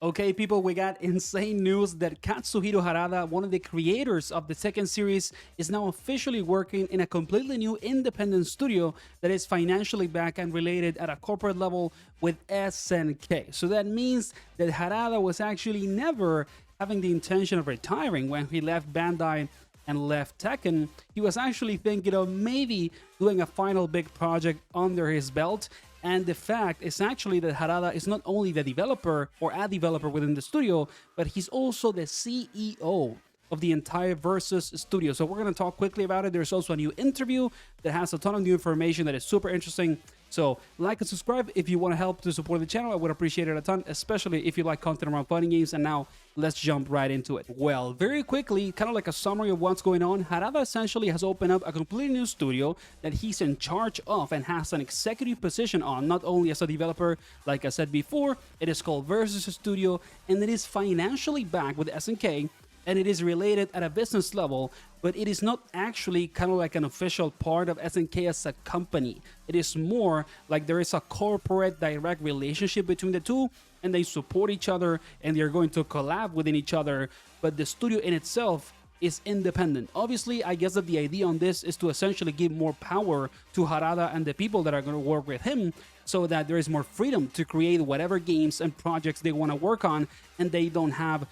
Okay, people, we got insane news that Katsuhiro Harada, one of the creators of the Tekken series, is now officially working in a completely new independent studio that is financially backed and related at a corporate level with SNK. So that means that Harada was actually never having the intention of retiring when he left Bandai and left Tekken. He was actually thinking of maybe doing a final big project under his belt. And the fact is actually that Harada is not only the developer or a developer within the studio, but he's also the CEO of the entire Versus studio. So we're going to talk quickly about it. There's also a new interview that has a ton of new information that is super interesting. So like and subscribe if you want to help to support the channel. I would appreciate it a ton, especially if you like content around fighting games. And now let's jump right into it. Well, very quickly, kind of like a summary of what's going on, Harada essentially has opened up a completely new studio that he's in charge of and has an executive position on, not only as a developer, like I said before. It is called Versus Studio, and it is financially backed with SNK, and it is related at a business level, but it is not actually kind of like an official part of SNK as a company. It is more like there is a corporate direct relationship between the two, and they support each other and they're going to collab within each other, but the studio in itself is independent. Obviously, I guess that the idea on this is to essentially give more power to Harada and the people that are going to work with him, so that there is more freedom to create whatever games and projects they want to work on, and they don't have,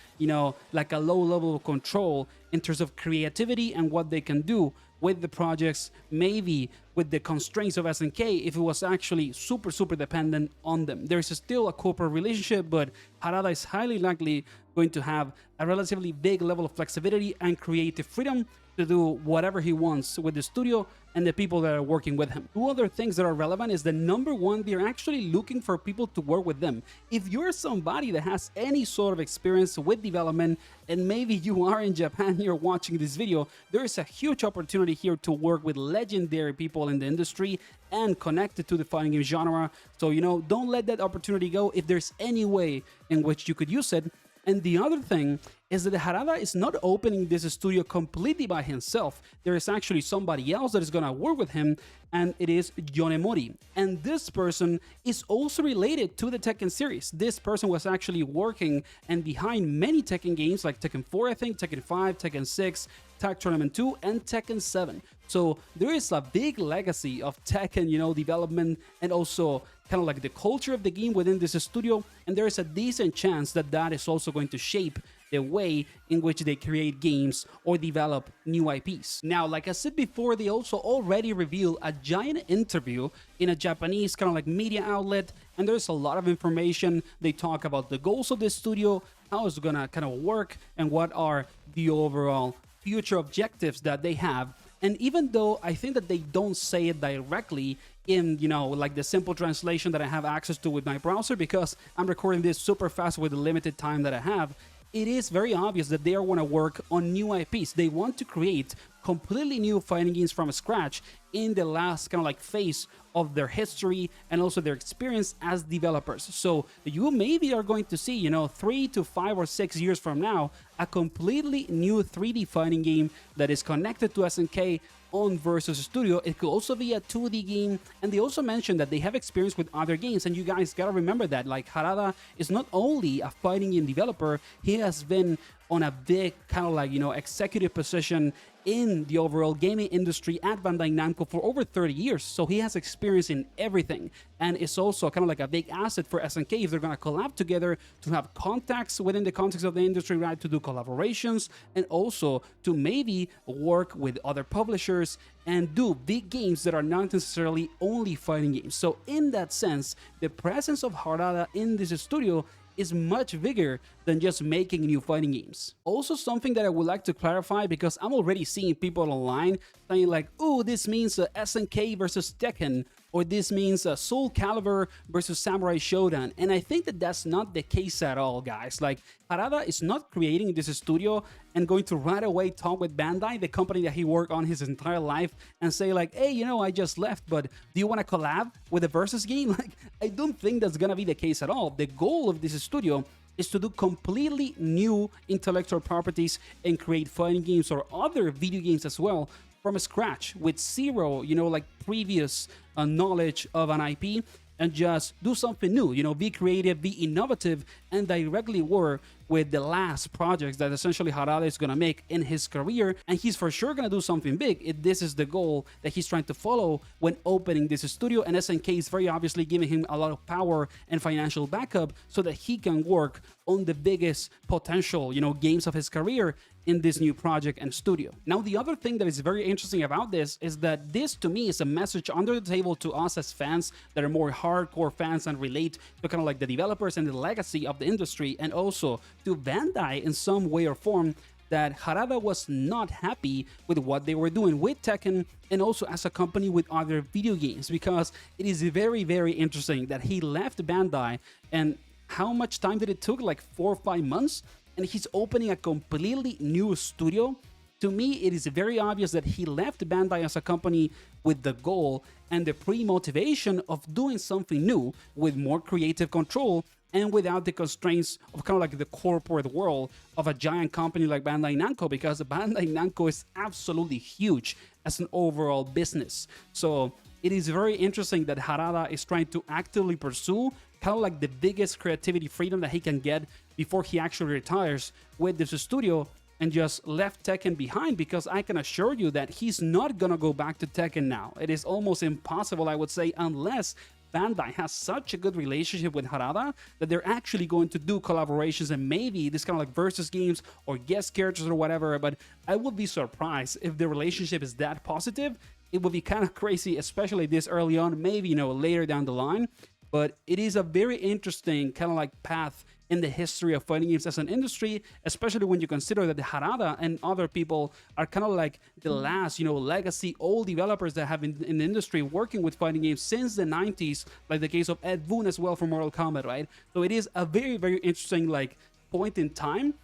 like a low level of control in terms of creativity and what they can do with the projects, maybe with the constraints of SNK if it was actually super dependent on them. There's still a corporate relationship, but Harada is highly likely going to have a relatively big level of flexibility and creative freedom to do whatever he wants with the studio and the people that are working with him. Two other things that are relevant is that number one, they're actually looking for people to work with them. If you're somebody that has any sort of experience with development, and maybe you are in Japan, you're watching this video, there is a huge opportunity here to work with legendary people in the industry and connected to the fighting game genre. So, don't let that opportunity go if there's any way in which you could use it. And the other thing is that Harada is not opening this studio completely by himself. There is actually somebody else that is going to work with him, and it is Yonemori. And this person is also related to the Tekken series. This person was actually working and behind many Tekken games like Tekken 4, I think, Tekken 5, Tekken 6, Tag Tournament 2, and Tekken 7. So there is a big legacy of Tekken, development, and also kind of like the culture of the game within this studio, and there is a decent chance that that is also going to shape the way in which they create games or develop new IPs. Now, like I said before, they also already revealed a giant interview in a Japanese kind of like media outlet, and there's a lot of information. They talk about the goals of the studio, how it's gonna kind of work, and what are the overall future objectives that they have. And even though I think that they don't say it directly in, like the simple translation that I have access to with my browser, because I'm recording this super fast with the limited time that I have, it is very obvious that they want to work on new IPs. They want to create completely new fighting games from scratch in the last kind of like phase of their history and also their experience as developers. So you maybe are going to see, 3 to 5 or 6 years from now, a completely new 3D fighting game that is connected to SNK on Versus Studio. It could also be a 2D game, and they also mentioned that they have experience with other games, and you guys gotta remember that, like, Harada is not only a fighting game developer, he has been on a big kind of like, executive position in the overall gaming industry at Bandai Namco for over 30 years. So he has experience in everything, and it's also kind of like a big asset for SNK if they're going to collab together, to have contacts within the context of the industry, right, to do collaborations, and also to maybe work with other publishers and do big games that are not necessarily only fighting games. So in that sense, the presence of Harada in this studio is much bigger than just making new fighting games. Also, something that I would like to clarify, because I'm already seeing people online saying like, oh, this means SNK versus Tekken, or this means Soul Calibur versus Samurai Shodown, and I think that that's not the case at all, guys. Like, Harada is not creating this studio and going to right away talk with Bandai, the company that he worked on his entire life, and say like, hey, I just left, but do you want to collab with a Versus game? Like, I don't think that's gonna be the case at all. The goal of this studio is to do completely new intellectual properties and create fighting games or other video games as well from scratch with zero, like previous knowledge of an IP, and just do something new, you know, be creative, be innovative, and directly work with the last projects that essentially Harada is going to make in his career. And he's for sure going to do something big if this is the goal that he's trying to follow when opening this studio. And SNK is very obviously giving him a lot of power and financial backup so that he can work on the biggest potential, you know, games of his career in this new project and studio. Now, the other thing that is very interesting about this is that this, to me, is a message under the table to us as fans that are more hardcore fans and relate to kind of like the developers and the legacy of the industry, and also to Bandai in some way or form, that Harada was not happy with what they were doing with Tekken and also as a company with other video games, because it is very, very interesting that he left Bandai, and how much time did it took? Like 4 or 5 months? And he's opening a completely new studio. To me, it is very obvious that he left Bandai as a company with the goal and the pre-motivation of doing something new with more creative control and without the constraints of kind of like the corporate world of a giant company like Bandai Namco, because Bandai Namco is absolutely huge as an overall business. So it is very interesting that Harada is trying to actively pursue kind of like the biggest creativity freedom that he can get before he actually retires with this studio, and just left Tekken behind, because I can assure you that he's not gonna go back to Tekken now. It is almost impossible, I would say, unless Bandai has such a good relationship with Harada that they're actually going to do collaborations and maybe this kind of like versus games or guest characters or whatever. But I would be surprised if the relationship is that positive. It would be kind of crazy, especially this early on, maybe, you know, later down the line. But it is a very interesting kind of like path in the history of fighting games as an industry, especially when you consider that the Harada and other people are kind of like the last, you know, legacy old developers that have been in the industry working with fighting games since the 90s, like the case of Ed Boon as well from Mortal Kombat, right? So it is a very, very interesting like point in time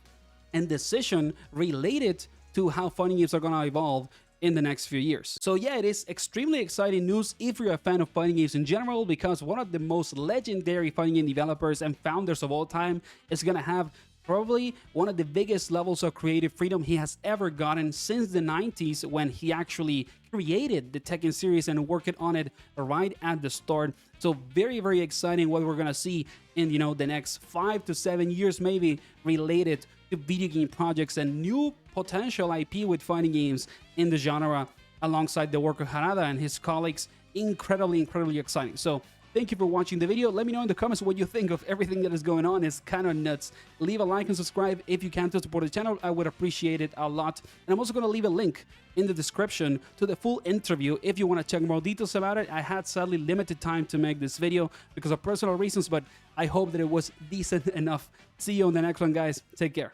and decision related to how fighting games are going to evolve in the next few years. So yeah, it is extremely exciting news if you're a fan of fighting games in general, because one of the most legendary fighting game developers and founders of all time is gonna have probably one of the biggest levels of creative freedom he has ever gotten since the 90s, when he actually created the Tekken series and worked on it right at the start. So very, very exciting what we're gonna see in, you know, the next 5 to 7 years maybe, related to video game projects and new potential IP with fighting games in the genre alongside the work of Harada and his colleagues. Incredibly, incredibly exciting. So thank you for watching the video. Let me know in the comments what you think of everything that is going on. It's kind of nuts. Leave a like and subscribe if you can to support the channel. I would appreciate it a lot. And I'm also going to leave a link in the description to the full interview if you want to check more details about it. I had sadly limited time to make this video because of personal reasons, but I hope that it was decent enough. See you on the next one, guys. Take care.